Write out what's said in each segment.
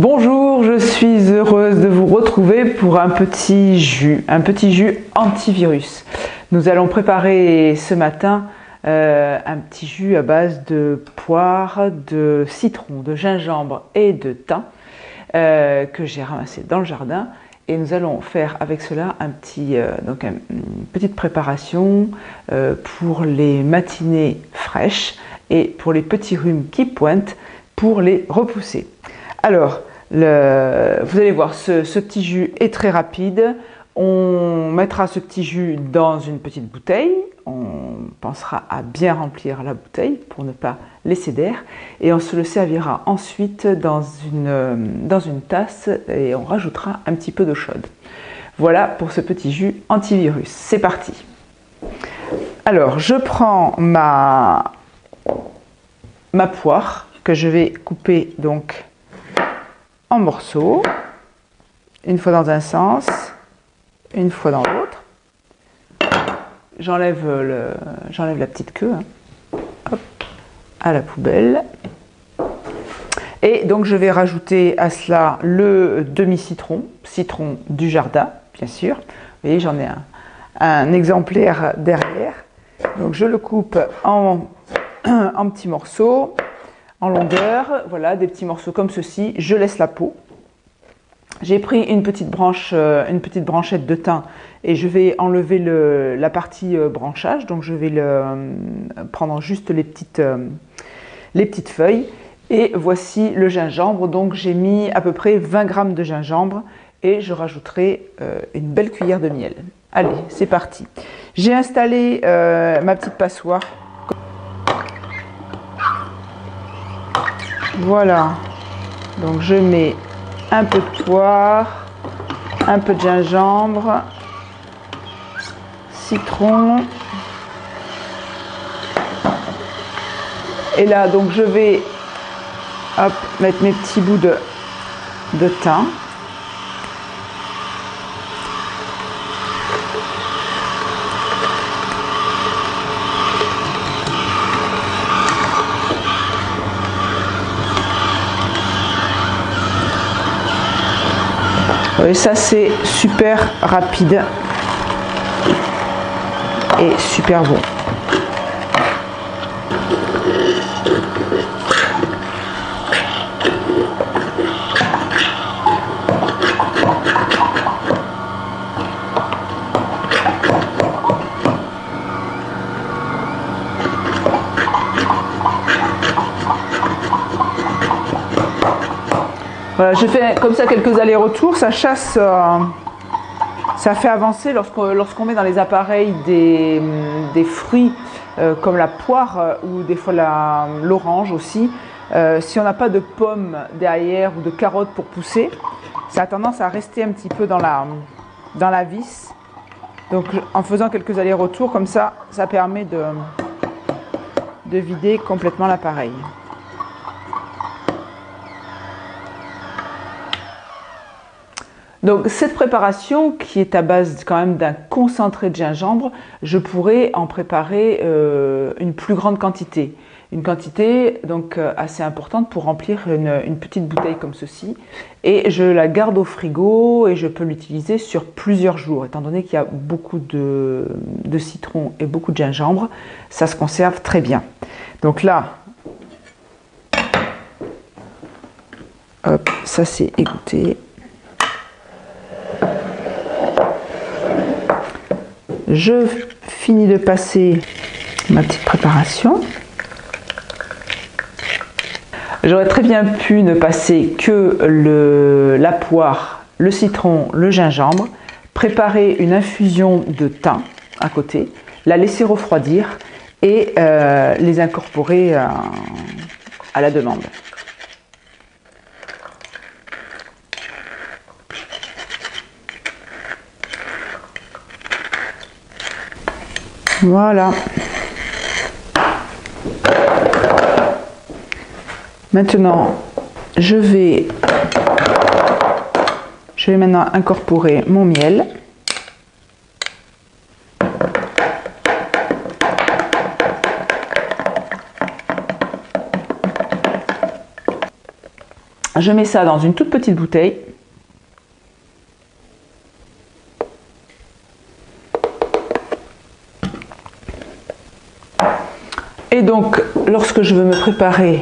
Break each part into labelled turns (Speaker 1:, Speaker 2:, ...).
Speaker 1: Bonjour, je suis heureuse de vous retrouver pour un petit jus antivirus. Nous allons préparer ce matin un petit jus à base de poire, de citron, de gingembre et de thym que j'ai ramassé dans le jardin. Et nous allons faire avec cela une petite préparation pour les matinées fraîches et pour les petits rhumes qui pointent pour les repousser. Alors, vous allez voir, ce petit jus est très rapide. On mettra ce petit jus dans une petite bouteille. On pensera à bien remplir la bouteille pour ne pas laisser d'air. Et on se le servira ensuite dans une tasse et on rajoutera un petit peu d'eau chaude. Voilà pour ce petit jus antivirus. C'est parti. Alors, je prends ma poire que je vais couper donc en morceaux, une fois dans un sens, une fois dans l'autre. J'enlève la petite queue, hop, à la poubelle. Et donc je vais rajouter à cela le demi-citron, citron du jardin, bien sûr. Vous voyez, j'en ai un exemplaire derrière. Donc je le coupe en petits morceaux, en longueur, voilà, des petits morceaux comme ceci. Je laisse la peau. J'ai pris une petite branchette de thym et je vais enlever la partie branchage. Donc je vais prendre juste les petites feuilles. Et voici le gingembre. Donc j'ai mis à peu près 20 g de gingembre et je rajouterai une belle cuillère de miel. Allez, c'est parti. J'ai installé ma petite passoire. Voilà, donc je mets un peu de poire, un peu de gingembre, citron. Et là, donc je vais mettre mes petits bouts de thym. Et ça, c'est super rapide et super bon. Voilà, je fais comme ça quelques allers-retours, ça chasse, ça fait avancer lorsqu'on met dans les appareils des fruits comme la poire ou des fois l'orange aussi. Si on n'a pas de pommes derrière ou de carottes pour pousser, ça a tendance à rester un petit peu dans la vis. Donc en faisant quelques allers-retours comme ça, ça permet de vider complètement l'appareil. Donc cette préparation qui est à base quand même d'un concentré de gingembre, je pourrais en préparer une plus grande quantité. Une quantité donc assez importante pour remplir une petite bouteille comme ceci. Et je la garde au frigo et je peux l'utiliser sur plusieurs jours. Étant donné qu'il y a beaucoup de citron et beaucoup de gingembre, ça se conserve très bien. Donc là, hop, ça c'est égoutté. Je finis de passer ma petite préparation. J'aurais très bien pu ne passer que la poire, le citron, le gingembre, préparer une infusion de thym à côté, la laisser refroidir et les incorporer à la demande. Voilà. Maintenant, je vais maintenant incorporer mon miel. Je mets ça dans une toute petite bouteille. Et donc, lorsque je veux me préparer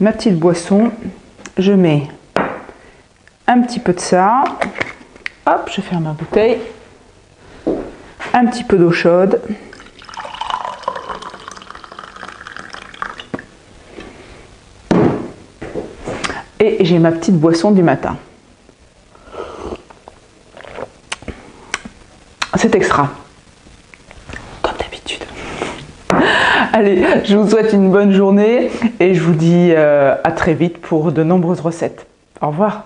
Speaker 1: ma petite boisson, je mets un petit peu de ça. Hop, je ferme ma bouteille. Un petit peu d'eau chaude. Et j'ai ma petite boisson du matin. C'est extra. Comme d'habitude. Allez, je vous souhaite une bonne journée et je vous dis à très vite pour de nombreuses recettes. Au revoir.